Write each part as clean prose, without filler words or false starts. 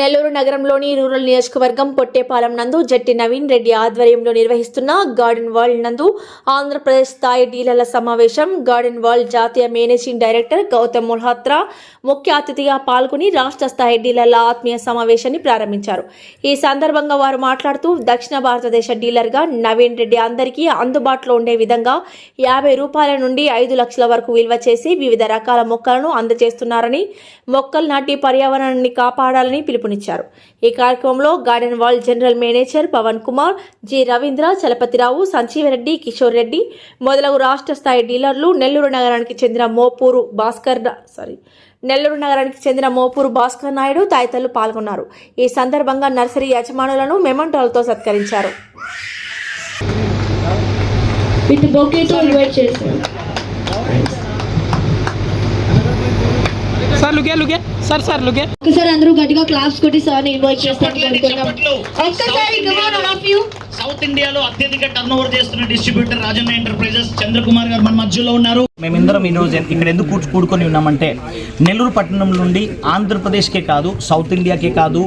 నెల్లూరు నగరంలోని రూరల్ నియోజకవర్గం పొట్టేపాలెం నందు జట్టి నవీన్ రెడ్డి ఆధ్వర్యంలో నిర్వహిస్తున్న గార్డెన్ వరల్డ్ నందు ఆంధ్రప్రదేశ్ స్థాయి డీలర్ల సమావేశం గార్డెన్ వరల్డ్ జాతీయ మేనేజింగ్ డైరెక్టర్ గౌతమ్ మల్హోత్రా ముఖ్య అతిథిగా పాల్గొని రాష్ట్ర స్థాయి డీలర్ల ఆత్మీయ సమావేశాన్ని ప్రారంభించారు. ఈ సందర్భంగా వారు మాట్లాడుతూ దక్షిణ భారతదేశ డీలర్గా నవీన్ రెడ్డి అందరికీ అందుబాటులో ఉండే విధంగా 50 రూపాయల నుండి 5 లక్షల వరకు విలువ చేసి వివిధ రకాల మొక్కలను అందజేస్తున్నారని, మొక్కలు నాటి పర్యావరణాన్ని కాపాడాలని పిలుపునిచ్చారు. ఈ కార్యక్రమంలో garden world general manager Pavan Kumar, G Ravindra, Chalapathirao, Sanjeevareddy, Kishore Reddy మొదలగు రాష్ట్ర స్థాయి డీలర్లు, నెల్లూరు నగరానికి చెందిన మోపూరు భాస్కర్ నాయుడు తదితరులు పాల్గొన్నారు. ఈ సందర్భంగా నర్సరీ యజమానులను మెమంటోలతో సత్కరించారు. ఒకసారి అందరూ గట్టిగా క్లాప్స్ కొట్టి సార్ ఇన్వైట్ చేస్తాను. సౌత్ ఇండియాలో అత్యధిక టర్నోవర్ చేస్తున్న డిస్ట్రిబ్యూటర్ రాజన్న ఎంటర్ప్రైజెస్ చంద్రకుమార్ గారు మన మధ్యలో ఉన్నారు. మేమిందరం ఈరోజు ఇక్కడ ఎందుకు కూడుకొని ఉన్నామంటే, నెల్లూరు పట్టణం నుండి ఆంధ్రప్రదేశ్కే కాదు, సౌత్ ఇండియాకే కాదు,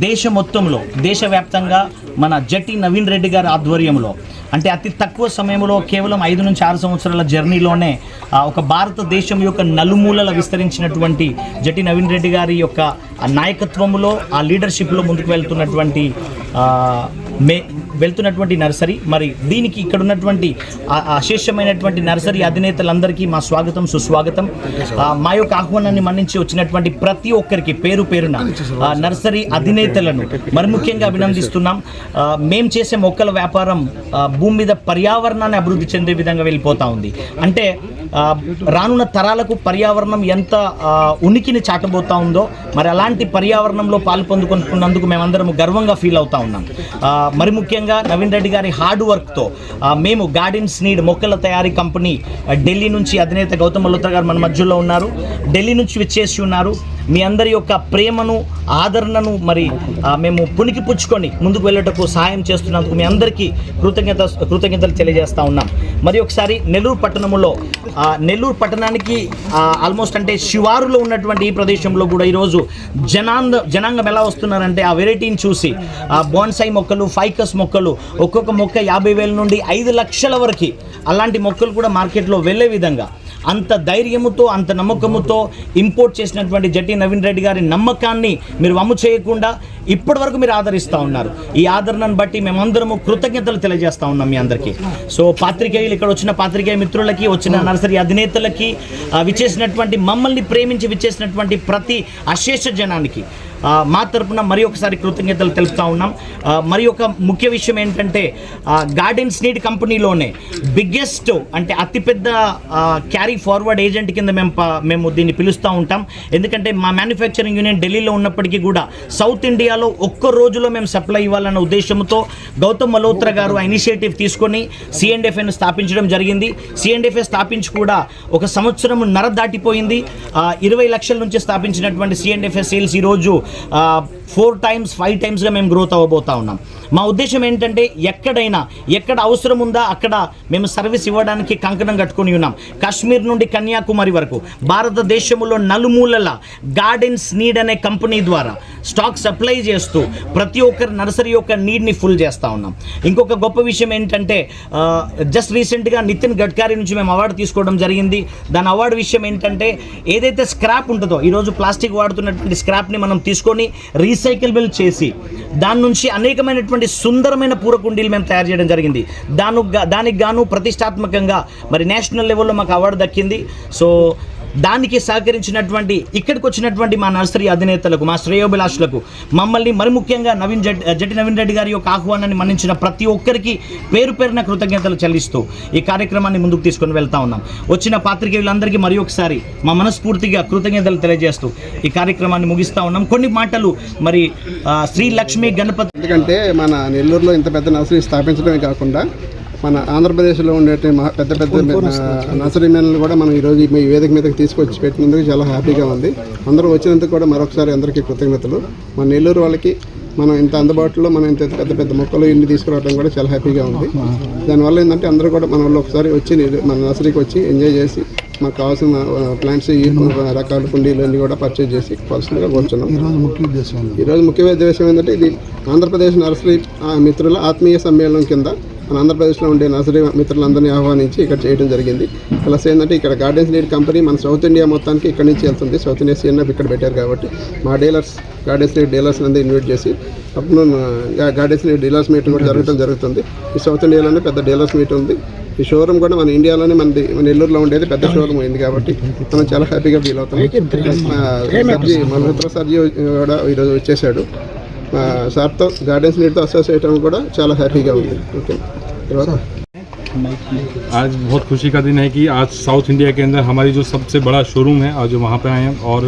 దేశ మొత్తంలో దేశవ్యాప్తంగా మన జట్టి నవీన్ రెడ్డి గారి ఆధ్వర్యంలో, అంటే అతి తక్కువ సమయంలో కేవలం 5 నుంచి 6 సంవత్సరాల జర్నీలోనే ఒక భారతదేశం యొక్క నలుమూలల విస్తరించినటువంటి జట్టి నవీన్ రెడ్డి గారి యొక్క నాయకత్వంలో, ఆ లీడర్షిప్లో ముందుకు వెళ్తున్నటువంటి నర్సరీ. మరి దీనికి ఇక్కడ ఉన్నటువంటి అశేషమైనటువంటి నర్సరీ అధినేతలందరికీ మా స్వాగతం, సుస్వాగతం. మా యొక్క ఆహ్వానాన్ని మన్నించి వచ్చినటువంటి ప్రతి ఒక్కరికి పేరు పేరున నర్సరీ అధినేతలను మరి ముఖ్యంగా అభినందిస్తున్నాం. మేం చేసే మొక్కల వ్యాపారం భూమి మీద పర్యావరణాన్ని అభివృద్ధి చెందే విధంగా వెళ్ళిపోతూ ఉంది. అంటే రానున్న తరాలకు పర్యావరణం ఎంత ఉనికిని చాటబోతా ఉందో, మరి అలాంటి పర్యావరణంలో పాలు పొందుకున్నందుకు మేమందరం గర్వంగా ఫీల్ అవుతా ఉన్నాం. మరి ముఖ్యంగా నవీన్ రెడ్డి గారి హార్డ్ వర్క్తో మేము గార్డెన్స్ నీడ్ మొక్కల తయారీ కంపెనీ ఢిల్లీ నుంచి అధినేత గౌతమ్ మల్హోత్రా గారు మన మధ్యలో ఉన్నారు, ఢిల్లీ నుంచి విచ్చేసి ఉన్నారు. మీ అందరి యొక్క ప్రేమను, ఆదరణను మరి మేము పుణికి పుచ్చుకొని ముందుకు వెళ్ళటకు సహాయం చేస్తున్నందుకు మీ అందరికీ కృతజ్ఞతలు తెలియజేస్తూ ఉన్నాం. మరి ఒకసారి నెల్లూరు పట్టణానికి ఆల్మోస్ట్ అంటే శివారులో ఉన్నటువంటి ఈ ప్రదేశంలో కూడా ఈరోజు జనాంగం ఎలా వస్తున్నారంటే, ఆ వెరైటీని చూసి బోన్సాయి మొక్కలు, ఫైకస్ మొక్కలు, ఒక్కొక్క మొక్క 50,000 నుండి 5 లక్షల వరకు అలాంటి మొక్కలు కూడా మార్కెట్లో వెళ్ళే విధంగా అంత ధైర్యముతో, అంత నమ్మకముతో ఇంపోర్ట్ చేసినటువంటి జట్టి నవీన్ రెడ్డి గారి నమ్మకాన్ని మీరు వమ్ము చేయకుండా ఇప్పటి వరకు మీరు ఆదరిస్తూ ఉన్నారు. ఈ ఆదరణను బట్టి మేమందరము కృతజ్ఞతలు తెలియజేస్తూ ఉన్నాం మీ అందరికీ. సో పాత్రికేయులు, ఇక్కడ వచ్చిన పాత్రికేయ మిత్రులకి, వచ్చిన నర్సరీ అధినేతలకి, విచ్చేసినటువంటి మమ్మల్ని ప్రేమించి విచ్చేసినటువంటి ప్రతి అశేష జనానికి మా తరపున మరి ఒకసారి కృతజ్ఞతలు తెలుపుతా ఉన్నాం. మరి ఒక ముఖ్య విషయం ఏంటంటే, గార్డెన్స్ నీడ్ కంపెనీలోనే బిగ్గెస్ట్ అంటే అతిపెద్ద క్యారీ ఫార్వర్డ్ ఏజెంట్ కింద మేము దీన్ని పిలుస్తూ ఉంటాం. ఎందుకంటే మా మ్యానుఫ్యాక్చరింగ్ యూనియన్ ఢిల్లీలో ఉన్నప్పటికీ కూడా సౌత్ ఇండియాలో ఒక్క రోజులో మేము సప్లై ఇవ్వాలన్న ఉద్దేశంతో గౌతమ్ మల్హోత్రా గారు ఆ ఇనిషియేటివ్ తీసుకొని సిఎండ్ఎఫ్ఏను స్థాపించడం జరిగింది. సిఎండ్ఎఫ్ఏ స్థాపించి కూడా 1 సంవత్సరం దాటిపోయింది. 20 లక్షల నుంచి స్థాపించినటువంటి సిఎండ్ఎఫ్ఏ సేల్స్ ఈరోజు 4 times 5 timesగా మేము గ్రోత్ అవ్వబోతా ఉన్నాం. మా ఉద్దేశం ఏంటంటే, ఎక్కడ అవసరం ఉందా అక్కడ మేము సర్వీస్ ఇవ్వడానికి కంకణం కట్టుకొని ఉన్నాం. కాశ్మీర్ నుండి కన్యాకుమారి వరకు భారతదేశంలో నలుమూలల గార్డెన్స్ నీడ్ అనే కంపెనీ ద్వారా స్టాక్ సప్లై చేస్తూ ప్రతి ఒక్కరి నర్సరీ యొక్క నీడ్ని ఫుల్ చేస్తూ ఉన్నాం. ఇంకొక గొప్ప విషయం ఏంటంటే, జస్ట్ రీసెంట్గా నితిన్ గడ్కరీ నుంచి మేము అవార్డు తీసుకోవడం జరిగింది. దాని అవార్డు విషయం ఏంటంటే, ఏదైతే స్క్రాప్ ఉంటుందో, ఈరోజు ప్లాస్టిక్ వాడుతున్నటువంటి స్క్రాప్ని మనం తీసుకొని రీసైకిల్బుల్ చేసి దాని నుంచి అనేకమైనటువంటి సుందరమైన పూరకుండీలు మేము తయారు చేయడం జరిగింది. దానికి గాను ప్రతిష్టాత్మకంగా మరి నేషనల్ లెవెల్లో మాకు అవార్డు దక్కింది. సో దానికి సహకరించినటువంటి, ఇక్కడికి వచ్చినటువంటి మా నర్సరీ అధినేతలకు, మా శ్రేయోభిలాషులకు, మమ్మల్ని మరి ముఖ్యంగా జట్టి నవీన్ రెడ్డి గారి యొక్క ఆహ్వానాన్ని మన్నించిన ప్రతి ఒక్కరికి పేరు పేరున కృతజ్ఞతలు చెల్లిస్తూ ఈ కార్యక్రమాన్ని ముందుకు తీసుకొని వెళ్తా ఉన్నాం. వచ్చిన పాత్రికేయులందరికీ మరి ఒకసారి మా మనస్ఫూర్తిగా కృతజ్ఞతలు తెలియజేస్తూ ఈ కార్యక్రమాన్ని ముగిస్తూ ఉన్నాం. కొన్ని మాటలు మరి శ్రీ లక్ష్మీ గణపతి, ఎందుకంటే మన నెల్లూరులో ఇంత పెద్ద నర్సరీ స్థాపించడమే కాకుండా మన ఆంధ్రప్రదేశ్లో ఉండే పెద్ద నర్సరీ మెన్లు కూడా మనం ఈరోజు ఈ వేదిక మీదకి తీసుకొచ్చి పెట్టినందుకు చాలా హ్యాపీగా ఉంది. అందరూ వచ్చినందుకు కూడా మరొకసారి అందరికీ కృతజ్ఞతలు. మన నెల్లూరు వాళ్ళకి మనం ఇంత అందుబాటులో మనం ఇంత పెద్ద మొక్కలు ఇన్ని తీసుకురావడం కూడా చాలా హ్యాపీగా ఉంది. దానివల్ల ఏంటంటే అందరూ కూడా మన వాళ్ళు ఒకసారి వచ్చి మన నర్సరీకి వచ్చి ఎంజాయ్ చేసి మాకు కావాల్సిన ప్లాంట్స్ రకాల కుండీలు అన్నీ కూడా పర్చేజ్ చేసి కావాల్సిందిగా కోరుచున్నాం. ఈరోజు ముఖ్య ఉద్దేశం ఏంటంటే ఇది ఆంధ్రప్రదేశ్ నర్సరీ మిత్రుల ఆత్మీయ సమ్మేళనం కింద మన ఆంధ్రప్రదేశ్లో ఉండే నర్సరీ మిత్రులందరినీ ఆహ్వానించి ఇక్కడ చేయడం జరిగింది. ప్లస్ ఏంటంటే ఇక్కడ గార్డెన్స్ లీడ్ కంపెనీ మన సౌత్ ఇండియా మొత్తానికి ఇక్కడి నుంచి వెళ్తుంది. సౌత్ ఇండియా సిఎన్ఎఫ్ ఇక్కడ పెట్టారు కాబట్టి మా డీలర్స్ గార్డెన్స్ లీడ్ డీలర్స్ అందరూ ఇన్వైట్ చేసి అప్పుడు గార్డెన్స్ లీడ్ డీలర్స్ మీట్ కూడా జరుగుతుంది. ఈ సౌత్ ఇండియాలోనే పెద్ద డీలర్స్ మీట్ ఉంది. ఈ షోరూమ్ కూడా మన ఇండియాలోనే మన నెల్లూరులో ఉండేది పెద్ద షోరూమ్ అయింది కాబట్టి మనం చాలా హ్యాపీగా ఫీల్ అవుతాం. మన మిత్ర సర్జీ కూడా ఈరోజు వచ్చేసాడు. సార్తో గార్డెన్స్ లీడ్తో అసోసియేట్ అవ్వడం కూడా చాలా హ్యాపీగా ఉంది. ఓకే, आज बहुत खुशी का दिन है कि आज साउथ इंडिया के अंदर हमारी जो सबसे बड़ा शोरूम है आज जो वहाँ पे आए हैं और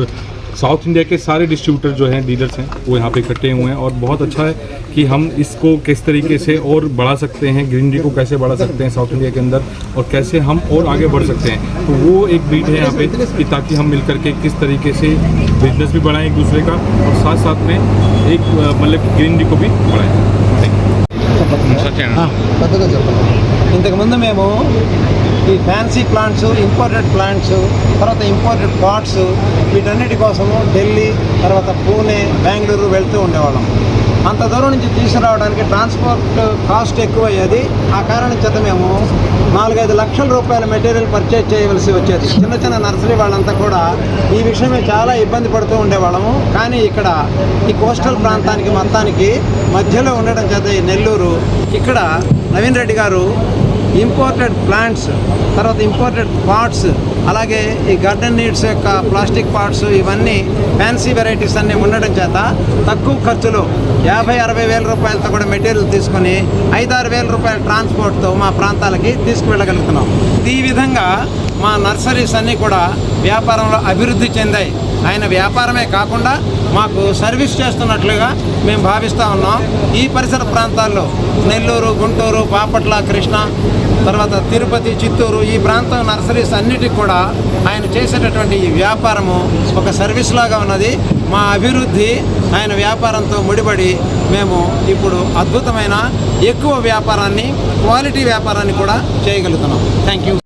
साउथ इंडिया के सारे डिस्ट्रीब्यूटर जो हैं डीलर्स हैं वो यहाँ पे इकट्ठे हुए हैं और बहुत अच्छा है कि हम इसको किस तरीके से और बढ़ा सकते हैं, ग्रीनरी को कैसे बढ़ा सकते हैं साउथ इंडिया के अंदर और कैसे हम और आगे बढ़ सकते हैं. तो वो एक बीट है यहाँ पे कि ताकि हम मिल करके किस तरीके से बिजनेस भी बढ़ाएं एक दूसरे का और साथ साथ में एक मतलब ग्रीनरी को भी बढ़ाएं. ఇంతకుముందు మేము ఈ ఫ్యాన్సీ ప్లాంట్స్, ఇంపోర్టెడ్ ప్లాంట్స్, తర్వాత ఇంపోర్టెడ్ పాట్స్ వీటన్నిటి కోసము ఢిల్లీ, తర్వాత పూణే, బెంగళూరు వెళ్తూ ఉండేవాళ్ళం. అంత దూరం నుంచి తీసుకురావడానికి ట్రాన్స్పోర్ట్ కాస్ట్ ఎక్కువ అయ్యేది. ఆ కారణం చేత మేము 4-5 లక్షల రూపాయల మెటీరియల్ పర్చేజ్ చేయవలసి వచ్చేది. చిన్న చిన్న నర్సరీ వాళ్ళంతా కూడా ఈ విషయమే చాలా ఇబ్బంది పడుతూ ఉండేవాళ్ళము. కానీ ఇక్కడ ఈ కోస్టల్ ప్రాంతానికి మొత్తానికి మధ్యలో ఉండడం చేత ఈ నెల్లూరు ఇక్కడ నవీన్ రెడ్డి గారు ఇంపోర్టెడ్ ప్లాంట్స్, తర్వాత ఇంపోర్టెడ్ పాట్స్, అలాగే ఈ గార్డెన్ నీడ్స్ యొక్క ప్లాస్టిక్ పాట్స్ ఇవన్నీ ఫ్యాన్సీ వెరైటీస్ అన్నీ ఉండడం చేత తక్కువ ఖర్చులో 50-60 వేల రూపాయలతో కూడా మెటీరియల్ తీసుకొని 5-6 వేల రూపాయల ట్రాన్స్పోర్ట్తో మా ప్రాంతాలకి తీసుకువెళ్ళగలుగుతున్నాం. ఈ విధంగా మా నర్సరీస్ అన్నీ కూడా వ్యాపారంలో అభివృద్ధి చెందాయి. ఆయన వ్యాపారమే కాకుండా మాకు సర్వీస్ చేస్తున్నట్లుగా మేము భావిస్తూ ఉన్నాం. ఈ పరిసర ప్రాంతాల్లో నెల్లూరు, గుంటూరు, బాపట్ల, కృష్ణా, తర్వాత తిరుపతి, చిత్తూరు ఈ ప్రాంతం నర్సరీస్ అన్నిటికి కూడా ఆయన చేసేటటువంటి ఈ వ్యాపారము ఒక సర్వీస్ లాగా ఉన్నది. మా అభివృద్ధి ఆయన వ్యాపారంతో ముడిపడి మేము ఇప్పుడు అద్భుతమైన ఎక్కువ వ్యాపారాన్ని, క్వాలిటీ వ్యాపారాన్ని కూడా చేయగలుగుతున్నాం. Thank you.